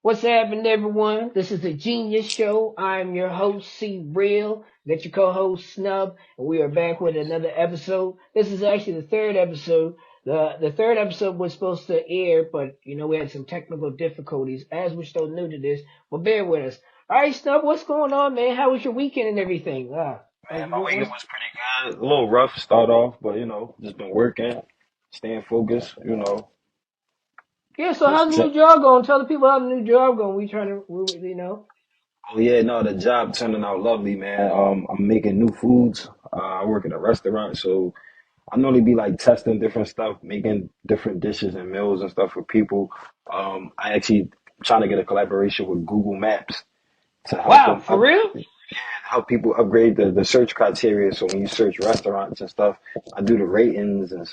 What's happening, everyone? This is the Genius Show. I'm your host, C Real. Got your co-host Snub, and we are back with another episode. This is actually the third episode. The third episode was supposed to air, but we had some technical difficulties as we're still new to this. But bear with us. All right, Snub, what's going on, man? How was your weekend and everything? Man, my weekend was pretty good. A little rough to start off, but just been working, staying focused. Yeah. So how's Just the ch- new job going? Tell the people how the new job going. We trying to, oh yeah, no, the job turning out lovely, man. I'm making new foods. I work at a restaurant, so I normally be like testing different stuff, making different dishes and meals and stuff for people. I actually trying to get a collaboration with Google Maps to help Wow, them for real? help people upgrade the search criteria. So when you search restaurants and stuff, I do the ratings and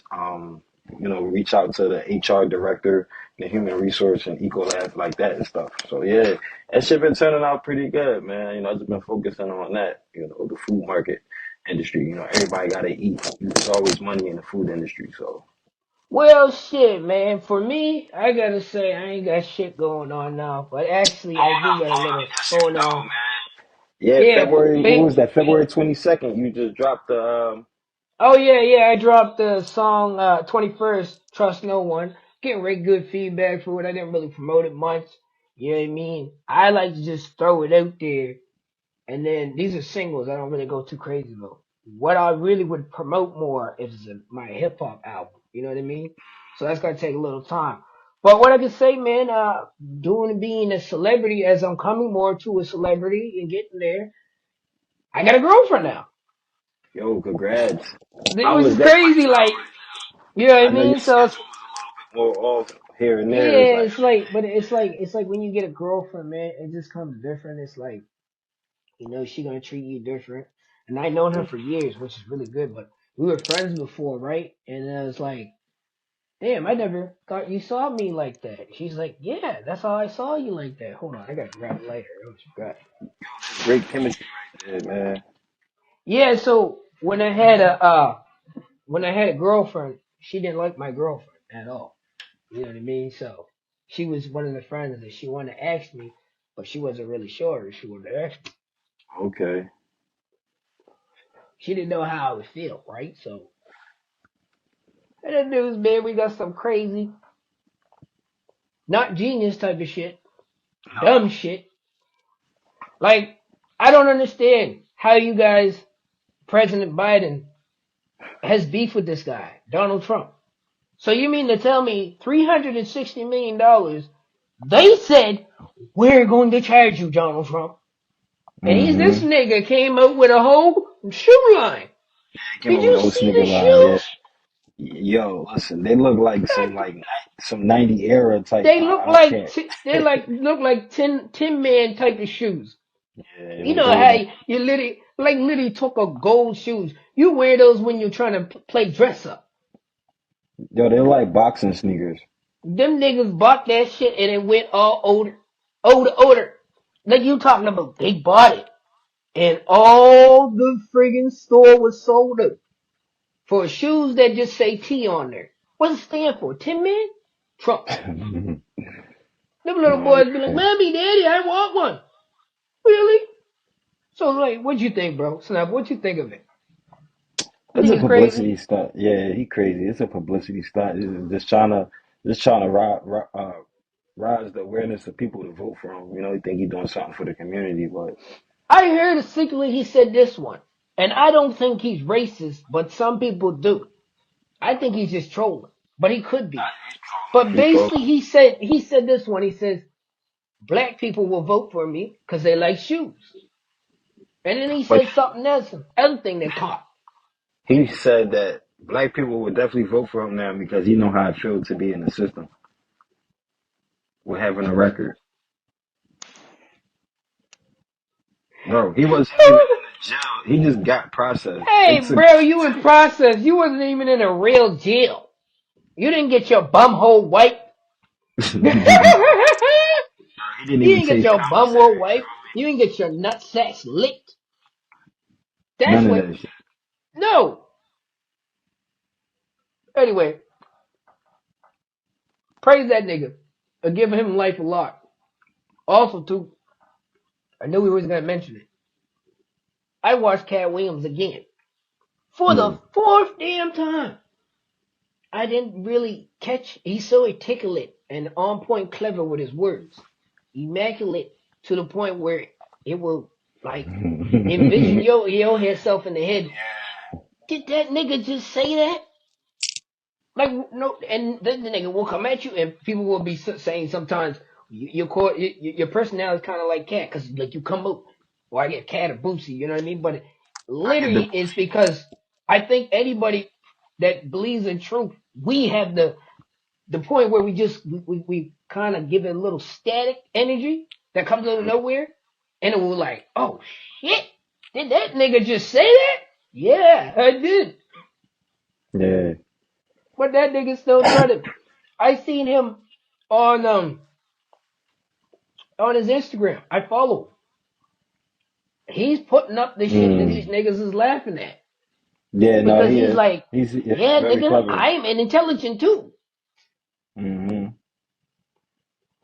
reach out to the HR director, the human resource and Ecolab like that and stuff. So yeah, that shit been turning out pretty good, man. I just been focusing on that. The food market industry. Everybody gotta eat. There's always money in the food industry. So Well, shit, man. For me, I gotta say I ain't got shit going on now, but actually I do got a little yes, you going do, on. man. Yeah, Yeah, February. What big. was that? February 22nd. You just dropped the. Oh yeah, yeah. I dropped the song 21st. Trust No One. Getting very good feedback for it. I didn't really promote it much. You know what I mean? I like to just throw it out there, and then these are singles. I don't really go too crazy though. What I really would promote more is my hip hop album. You know what I mean? So that's gonna take a little time. But what I can say, man, doing being a celebrity as I'm coming more to a celebrity and getting there, I got a girlfriend now. Yo, congrats. How Which was is that crazy, like you know what I I know your mean. So it's, schedule was a little bit more off here and there. It's yeah, like, it's like, but it's like when you get a girlfriend, man, it just comes different. It's like she gonna treat you different. And I known her for years, which is really good. But we were friends before, right? And I was like, damn, I never thought you saw me like that. She's like, yeah, that's how I saw you like that. Hold on, I gotta grab it later. I almost forgot. great chemistry right there, man. Yeah, so when I had a girlfriend, she didn't like my girlfriend at all. You know what I mean? So she was one of the friends that she wanted to ask me, but she wasn't really sure if she wanted to ask me. Okay. She didn't know how I would feel, right? So and the news, man, we got some crazy, not genius type of shit, dumb shit. Like, I don't understand how you guys, President Biden, has beef with this guy, Donald Trump. So you mean to tell me $360 million? They said we're going to charge you, Donald Trump, and this Mm-hmm. nigga came up with a whole shoe line. Came Did up with you the whole see sneaker the line, yeah. shoes? Yo, listen, they look like some 90 era type. They look I like can't. they like look like tin man type of shoes. Yeah, You with know those how on. you literally took a gold shoes. You wear those when you're trying to play dress up. Yo, they're like boxing sneakers. Them niggas bought that shit and it went all older. Like you talking about, they bought it and all the friggin' store was sold out for shoes that just say T on there. What's it stand for? Tin Man? Trump. Them little No, boys be like, Mommy, Daddy, I want one. Really? So like, what'd you think, bro? Snap, what'd you think of it? You it's think a it's crazy? publicity stunt. Yeah, he crazy. It's a publicity stunt. Just trying to rise the awareness of people to vote for him. He think he's doing something for the community, but I heard secretly he said this one, and I don't think he's racist, but some people do. I think he's just trolling, but he could be. But he trolled. basically, he said this one. He says black people will vote for me because they like shoes, and then he But said something else, other thing that caught. he said that black people would definitely vote for him now because he know how it feels to be in the system with having a record. Bro, he wasn't even in the jail. He just got processed. Hey, It took bro, you in process. You wasn't even in a real jail. You didn't get your bumhole wiped. You he didn't even didn't get taste your bumhole commissary. wiped. You didn't get your nutsacks licked. That's None of what. that shit. No. Anyway, praise that nigga. Or give him life a lot. Also, too, I knew we was gonna mention it. I watched Cat Williams again for the Mm. fourth damn time. I didn't really catch. He's so articulate and on point, clever with his words, immaculate to the point where it will like envision your head self in the head. Did that nigga just say that? Like no, and then the nigga will come at you, and people will be saying sometimes your personality is kind of like Cat, cause like you come up, or I get Cat or Boosie, you know what I mean? But I get literally, the it's because I think anybody that believes in truth, we have the point where we just we kind of give it a little static energy that comes out of nowhere, and it will like, oh shit, did that nigga just say that? Yeah, I did. yeah. But that nigga still running. I seen him on on his Instagram. I follow him. He's putting up the shit that these Mm. niggas is laughing at Yeah, no, because he he's is. like, He's yeah, very nigga, clever. I'm an intelligent too. Hmm.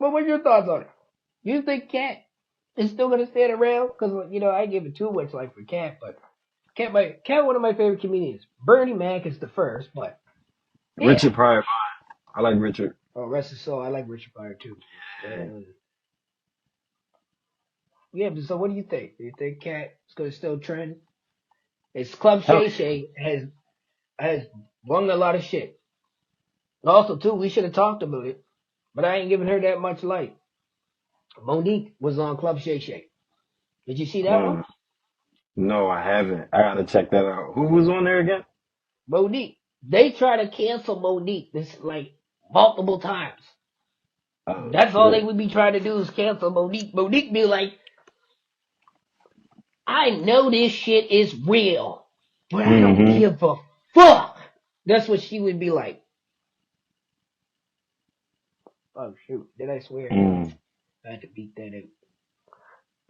But what's your thoughts on it? You think Cat is still gonna stand around? Because you know I give it too much life for Cat, but Cat one of my favorite comedians. Bernie Mac is the first, but yeah. Richard Pryor. I like Richard. Oh, rest his soul. I like Richard Pryor too. Yeah. Yeah, but so what do you think? Do you think Cat is gonna still trend? It's Club Hell Shay Shay has won a lot of shit. Also, too, we should have talked about it, but I ain't giving her that much light. Monique was on Club Shay Shay. Did you see that one? yeah. No, I haven't. I gotta check that out. Who was on there again? Monique. They try to cancel Monique this like multiple times. Oh That's all they shit. would be trying to do is cancel Monique. Monique be like, I know this shit is real, but I don't Hmm. give a fuck. That's what she would be like. Oh shoot, did I swear? Mm. I had to beat that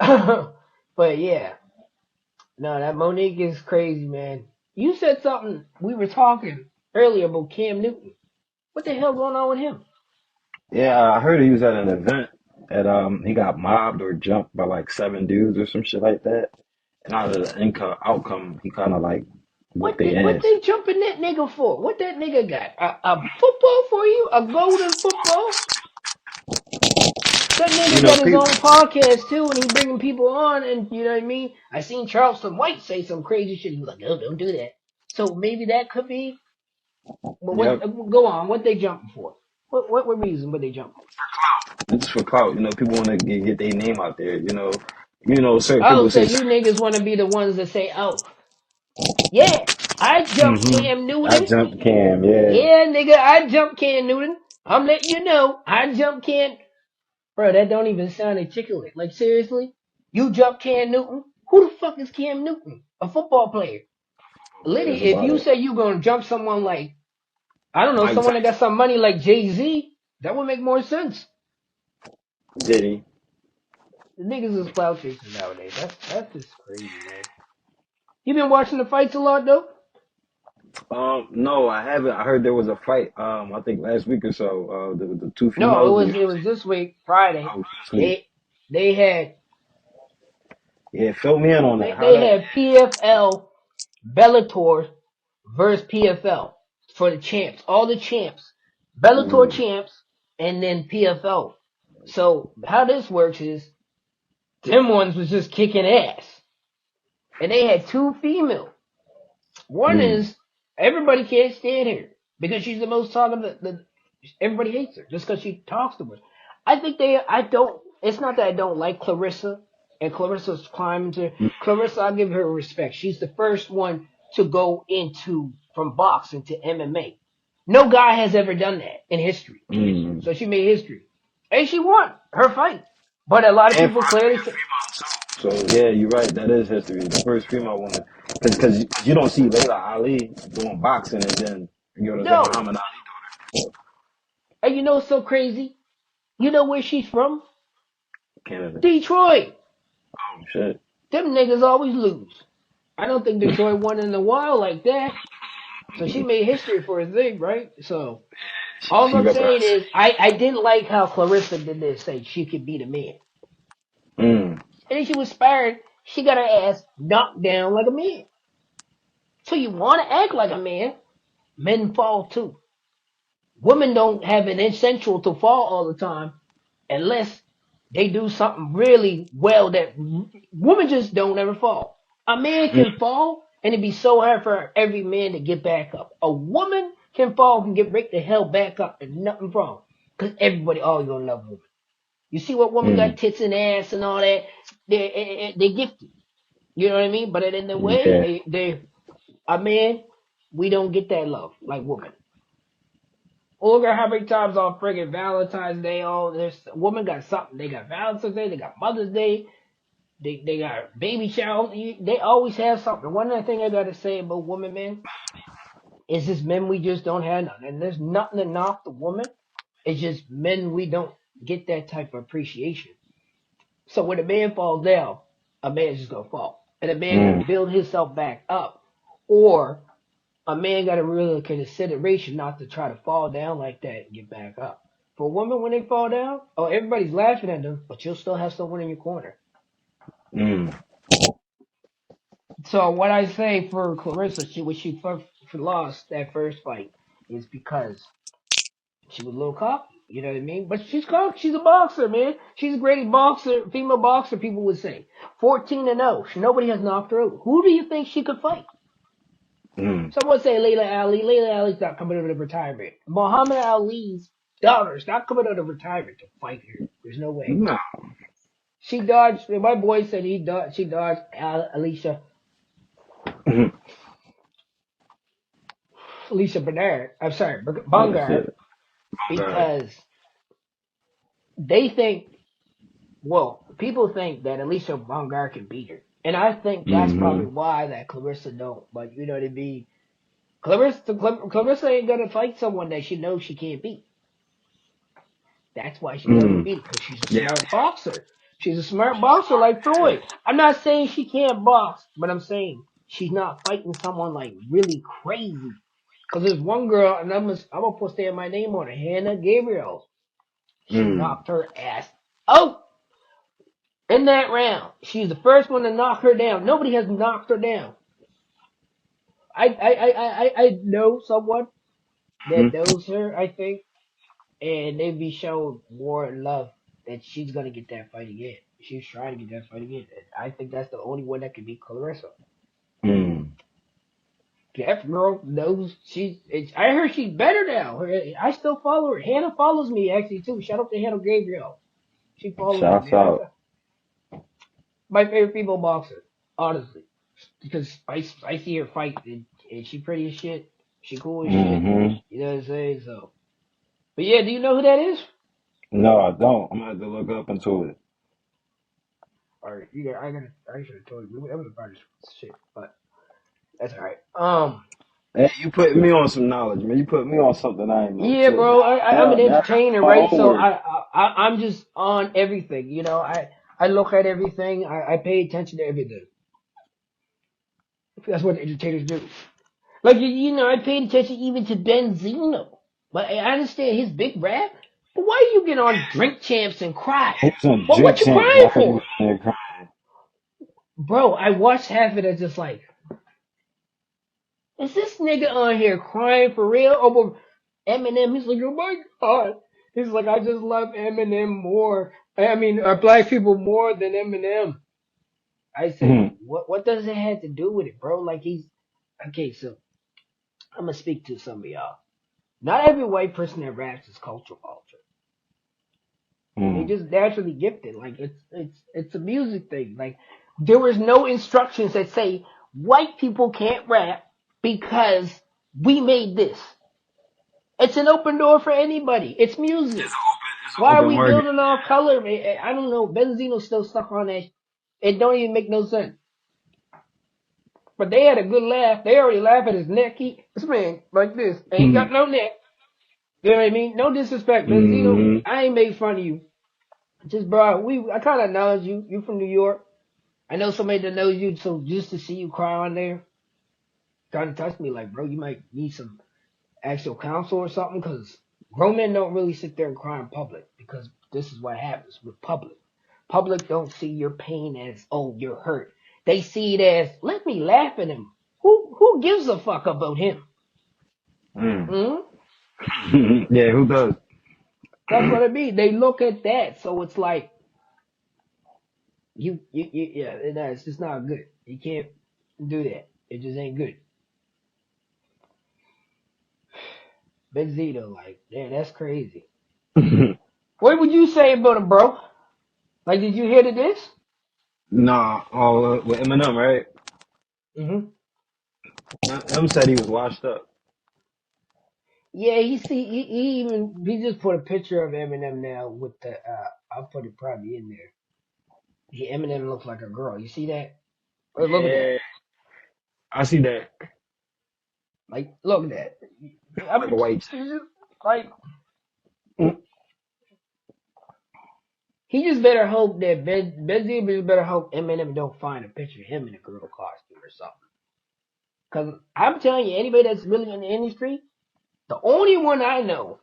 out. But yeah, no, that Monique is crazy, man. You said something. We were talking earlier about Cam Newton. What the hell going on with him? Yeah, I heard he was at an event and he got mobbed or jumped by like 7 dudes or some shit like that. And out of the outcome, he kind of like whooped their What ass. they jumping that nigga for? What that nigga got? A football for you? A golden football? That You nigga know, got his people. own podcast too, and he bringing people on, and you know what I mean. I seen Charleston White say some crazy shit. He was like, "No, don't do that." So maybe that could be. But what? Yep. Go on. What they jumping for? What reason would they jump for? It's for clout. You know, people want to get their name out there. Certain Oh, people so say. you niggas want to be the ones that say, "Oh, yeah, I jumped Hmm. Cam I Newton." jumped Cam. Yeah. Yeah, nigga, I jumped Cam Newton. I'm letting you know, I jumped Cam. Bro, that don't even sound articulate. Like seriously, you jumped Cam Newton? Who the fuck is Cam Newton? A football player. That's Liddy, if about you it. say you gonna jump someone like I don't know, Mike someone that got Tyson. some money like Jay-Z, that would make more sense. Diddy. The niggas is cloud chasing nowadays. That's just crazy, man. You been watching the fights a lot though? No, I haven't. I heard there was a fight. I think last week or so. The two No, females. it was this week, Friday. Oh, this week. They had Yeah, fill me in on that. How they that? had PFL Bellator versus PFL for the champs, all the champs, Bellator Mm, champs, and then PFL. So how this works is them ones was just kicking ass, and they had two female. One mm, is everybody can't stand her because she's the most talkative. Everybody hates her just because she talks too much. I think they. I don't. It's not that I don't like Clarissa, and Clarissa's climbing to mm, Clarissa. I give her respect. She's the first one to go into from boxing to MMA. No guy has ever done that in history. mm. So she made history, and she won her fight. But a lot of And for people her to be clearly a say, female too. So yeah, you're right. That is history. The first female woman, because you don't see Layla Ali doing boxing and then the no. Muhammad And you know what's so crazy? You know where she's from? Ali Canada. Detroit. Oh shit. Them niggas always lose. I don't think Detroit won in a while like that. So she made history for a thing, right? So all She I'm represents. saying is I didn't like how Clarissa did this, say she could beat a man. Mm. And then she was spared. She got her ass knocked down like a man. So you want to act like a man, men fall too. Women don't have an essential to fall all the time unless they do something really well that women just don't ever fall. A man Mm. can fall and it'd be so hard for every man to get back up. A woman can fall and get right the hell back up and nothing wrong. Cause everybody always gonna love women. You see what women got Mm. tits and ass and all that? They gifted. You know what I mean? But in the way, Yeah. they a man, we don't get that love like women. Look at how many times on friggin' Valentine's Day, oh, there's a woman got something. They got Valentine's Day, they got Mother's Day, they got baby shower. They always have something. One other thing I gotta say about women, man, is this men we just don't have none. And there's nothing to knock the woman. It's just men we don't get that type of appreciation. So when a man falls down, a man's just gonna fall. And a man gotta Mm. build himself back up. Or a man got to really consideration not to try to fall down like that and get back up. For a woman, when they fall down, oh, everybody's laughing at them, but you'll still have someone in your corner. Mm. So what I say for Clarissa, she lost that first fight is because she was a little cocky. You know what I mean? But she's cocky. She's a boxer, man. She's a great boxer, female boxer. People would say 14-0. Nobody has knocked her out. Who do you think she could fight? Mm. Someone say Layla Ali. Layla Ali's not coming out of retirement. Muhammad Ali's daughter's not coming out of retirement to fight her. There's no way. No. She dodged. My boy said he dodged. She dodged Alicia Mhm. Alicia Bernard. I'm sorry, Yeah, Bungard, shit. Oh God. because they think. Well, people think that Alicia Bungard can beat her, and I think that's probably Mm-hmm. why that Clarissa don't. But you know what I mean. Clarissa ain't gonna fight someone that she knows she can't beat. That's why she doesn't Mm. beat it, because she's a Yeah. smart boxer. She's a smart boxer like Floyd. I'm not saying she can't box, but I'm saying she's not fighting someone like really crazy. Because there's one girl, and I'm gonna put say my name on her, Hannah Gabriel. She Mm. knocked her ass out in that round. She's the first one to knock her down. Nobody has knocked her down. I know someone that Mm. knows her, I think, and they be showing more love that she's gonna get that fight again. She's trying to get that fight again. And I think that's the only one that can beat Clarissa. Mm. That girl knows I heard she's better now. I still follow her. Hannah follows me actually too. Shout out to Hannah Gabriel. She follows me, Shouts man. out. My favorite female boxer, honestly, because I see her fight and she pretty as shit. She cool as shit. Mm-hmm. You know what I'm saying? So, but yeah, do you know who that is? No, I don't. I'm gonna have to look up into it. All right, I should have told you. That was about this shit, but that's all right. Hey, you put me on some knowledge, man. You put me on something I ain't know. Yeah, Shit. bro. I'm an Now I gotta entertainer, do my right? So homework. I'm just on everything. You know, I look at everything. I pay attention to everything. That's what entertainers do. Like you know, I paid attention even to Benzino. But I understand his big rap. But why do you get on Drink Champs and cry? He was on Well, Drink what you Champs. I crying thought he was for, on there crying. bro? I watched half of it. It's just like, is this nigga on here crying for real over Eminem? He's like, oh my god. He's like, I just love Eminem more. I mean, black people more than Eminem. I said, Mm. what does it have to do with it, bro? Like he's okay. So I'm gonna speak to some of y'all. Not every white person that raps is culture vulture. They Mm. just naturally gifted. Like it's a music thing. Like there was no instructions that say white people can't rap because we made this. It's an open door for anybody. It's music. It's an Why are open we market. building off color? I don't know. Benzino's still stuck on that. It don't even make no sense. But they had a good laugh. They already laugh at his neck. This man like this ain't got Mm. no neck. You know what I mean? No disrespect, Benzino. Mm-hmm. I ain't made fun of you. Just bro, I kind of acknowledge you. You from New York. I know somebody that knows you, so just to see you cry on there, kind of touched me. Like, bro, you might need some actual counsel or something, because grown men don't really sit there and cry in public, because this is what happens with public. public don't see your pain as, oh, you're hurt. They see it as, let me laugh at him. Who gives a fuck about him? Mm. Hmm? Yeah, who does? That's what I mean. They look at that, so it's like yeah, it's just not good. You can't do that. It just ain't good. Benzito, like, yeah, that's crazy. What would you say about him, bro? Like, did you hear the this? Nah, with Eminem, right? Hmm. Em said he was washed up. Yeah, he just put a picture of Eminem now with the I'll put it probably in there. Eminem looks like a girl. You see that? Look at that. Yeah, I see that. Like, look at that. I Like mean, a white chick. it's just, like, he just better hope that Benzino just better hope Eminem don't find a picture of him in a girl costume or something. Cause I'm telling you, anybody that's really in the industry, the only one I know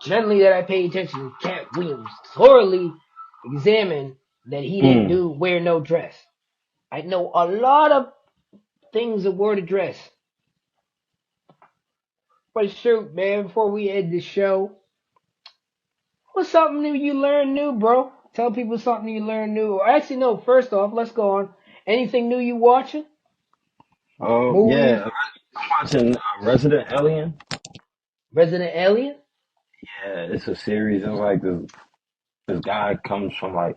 generally that I pay attention to Cat Williams thoroughly examined that he didn't Mm. do wear no dress. I know a lot of things that wore the dress. But shoot, man, before we end the show, what's something new you learned new, bro? Tell people something you learned new. Or actually, no, first off, let's go on. Anything new you watching? Movies? Yeah, I'm watching Resident Alien. Resident Alien? Yeah, it's a series. It's like this guy comes from like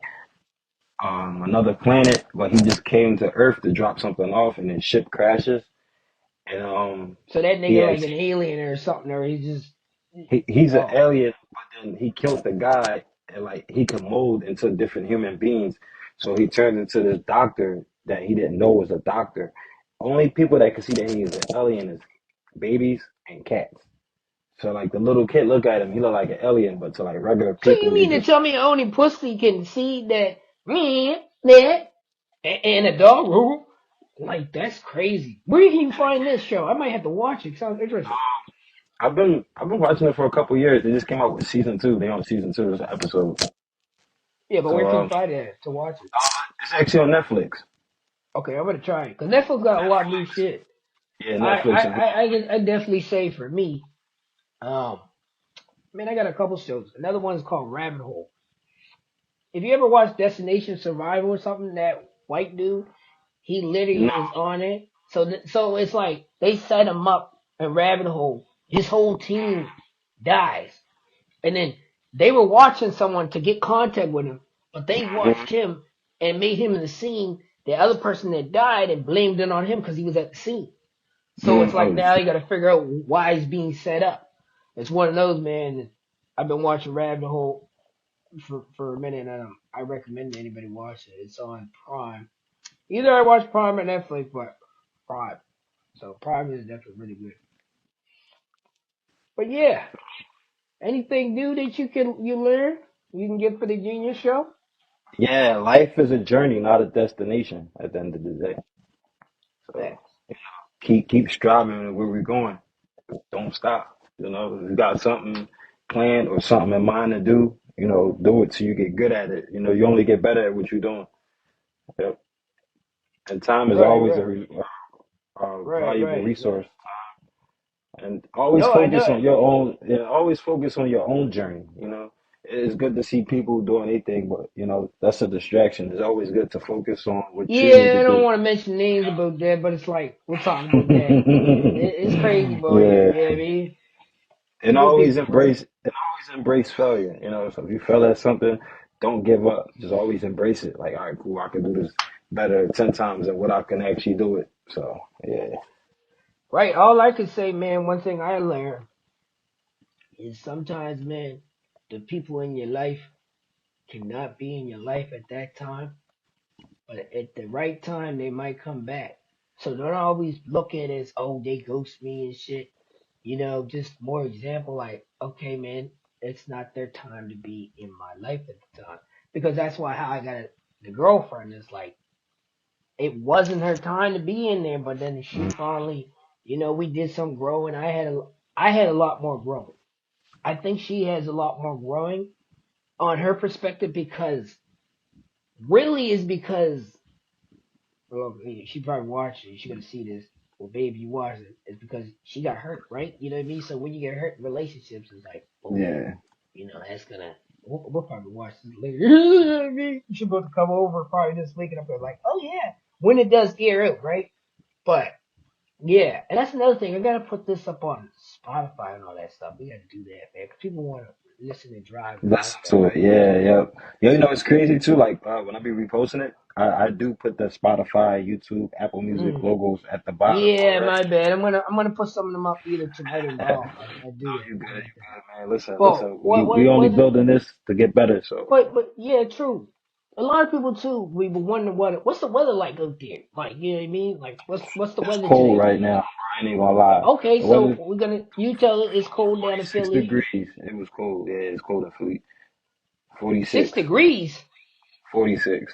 another planet, but he just came to Earth to drop something off, and his ship crashes. And So that he nigga like has an alien or something, or he's just, he's an oh. alien, but then he killed the guy, and like he could mold into different human beings. So he turned into this doctor that he didn't know was a doctor. Only people that can see that he's an alien is babies and cats. So like the little kid look at him, he look like an alien, but to like regular So you people, he mean to just tell me only pussy can see that me, that, and a dog? Ooh, like, that's crazy. Where can you find this show? I might have to watch it. Sounds interesting. I've been watching it for a couple years. They just came out with season two. They on season two this episode. Yeah, but So where can you find it to watch it? it's actually on Netflix. Okay, I'm gonna try it because Netflix got a lot of new shit. Yeah, I I Netflix is I I definitely say for me, um, man, I got a couple shows. Another one's called Rabbit Hole. If you ever watched Destination Survival or something, that white dude, he no. literally is on it. So it's like they set him up in Rabbit Hole. His whole team dies, and then they were watching someone to get contact with him, but they Mhm. watched him and made him in the scene the other person that died and blamed it on him because he was at the scene. So it's like Oh now shit. you got to figure out why he's being set up. It's one of those, man. I've been watching Rabbit Hole for a minute, and I recommend anybody watch it. It's on Prime. Either I watch Prime or Netflix, but Prime. So Prime is definitely really good. But yeah, anything new that you learn you can get for the Genius Show? Yeah, life is a journey, not a destination. At the end of the day, so Facts. keep striving where we're going. Don't stop. If you got something planned or something in mind to do, do it till you get good at it. You only get better at what you're doing. Yep. And time is Right, always a right, valuable right. resource. And always No, I know focus on it. your own. Yeah, always focus on your own journey. It's good to see people doing anything, but that's a distraction. It's always good to focus on what you need Yeah, to I don't do. want to mention names about that, but it's like we'll talk about that. It's crazy, boy. Yeah, Yeah, I mean, and people be crazy. always embrace failure. So if you fail at something, don't give up. Just always embrace it. Like, all right, cool, I can do this better 10 times than what I can actually do it. So yeah. Right. All I can say, man, one thing I learned is sometimes, man, the people in your life cannot be in your life at that time, but at the right time, they might come back. So don't always look at it as, oh, they ghost me and shit. Just more example, like, okay, man, it's not their time to be in my life at the time. Because that's why how I got the girlfriend is like, it wasn't her time to be in there, but then she finally, we did some growing. I had a lot more growing. I think she has a lot more growing on her perspective because really is because, well, she probably watched it. She's gonna see this. Well, baby, you watch it. It's because she got hurt, right? You know what I mean? So when you get hurt in relationships, it's like, oh, Yeah. that's gonna. We'll probably watch this later. You know what I mean? She's about to come over probably this week, and I'm like, oh yeah, when it does air out, right? But yeah, and that's another thing. I gotta put this up on Spotify and all that stuff. We gotta do that, man, because people want to listen and drive and all Listen that. to it. Yeah, yeah. Yeah, it's crazy too. Like when I be reposting it, I do put the Spotify, YouTube, Apple Music Mm. logos at the bottom Yeah, already. my bad. I'm gonna put some of them up either tonight or tomorrow. I No, do that. you I good, like that. man. Listen, But We what only was it? building this to get better. So But yeah, true. A lot of people too. We were wondering what's the weather like up there. Like you know what I mean? Like what's the it's weather cold today? right now. I ain't even gonna lie. Okay, The so weather's we're gonna you tell it it's cold down in 46 Philly. degrees. It was cold. Yeah, it's cold in Philly. Six 46. degrees. 46.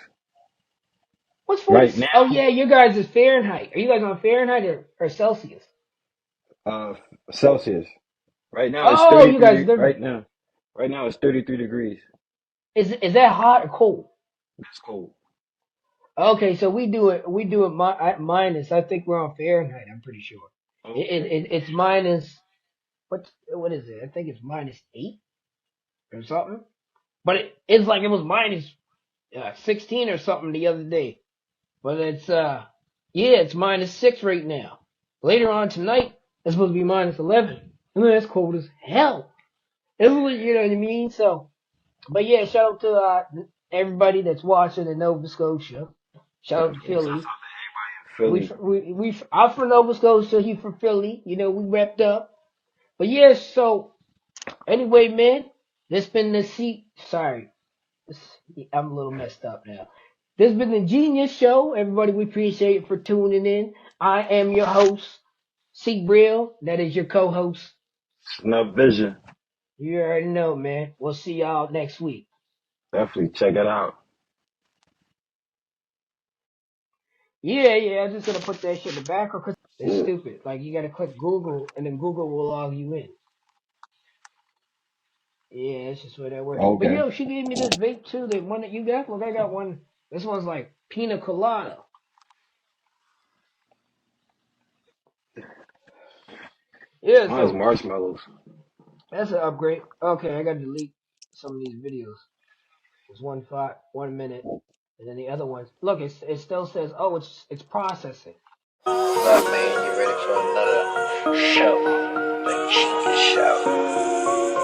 What's Right 40? now, Oh yeah, you guys is Fahrenheit. Are you guys on Fahrenheit or Celsius? uh, Celsius. Right now it's Oh, you 33. guys are different. Right now it's 33 degrees. Is that hot or cold? It's cold. Okay, so we do it minus. I think we're on Fahrenheit. I'm pretty sure. Okay. It's minus. What is it? I think it's -8 or something. But it's like it was minus 16 or something the other day. But it's yeah, it's -6 right now. Later on tonight, it's supposed to be -11. I mean, that's cold as hell. It's really, you know what I mean? So, but yeah, shout out to everybody that's watching in Nova Scotia. Shout out to Shouts Philly. out to everybody in Philly. I'm from Nova Scotia. He from Philly. You know, we wrapped up. But yeah, so anyway, man, this been the seat. Sorry, I'm a little messed up now. This has been the Genius Show. Everybody, we appreciate you for tuning in. I am your host, C. Brill. That is your co-host. Enough vision. You already know, man. We'll see y'all next week. Definitely check it out. Yeah, I'm just gonna put that shit in the background because it's Yeah. stupid. Like you gotta click Google and then Google will log you in. Yeah, that's just the way that works. But Okay. yo, she gave me this vape too. The one that you got. Look, I got one. This one's like pina colada. Yeah, Mine's so marshmallows. that's an upgrade. Okay, I gotta delete some of these videos. There's 1 minute, and then the other ones. Look, it still says, oh, it's processing. Look, man, you ready for another show? The Genius Show.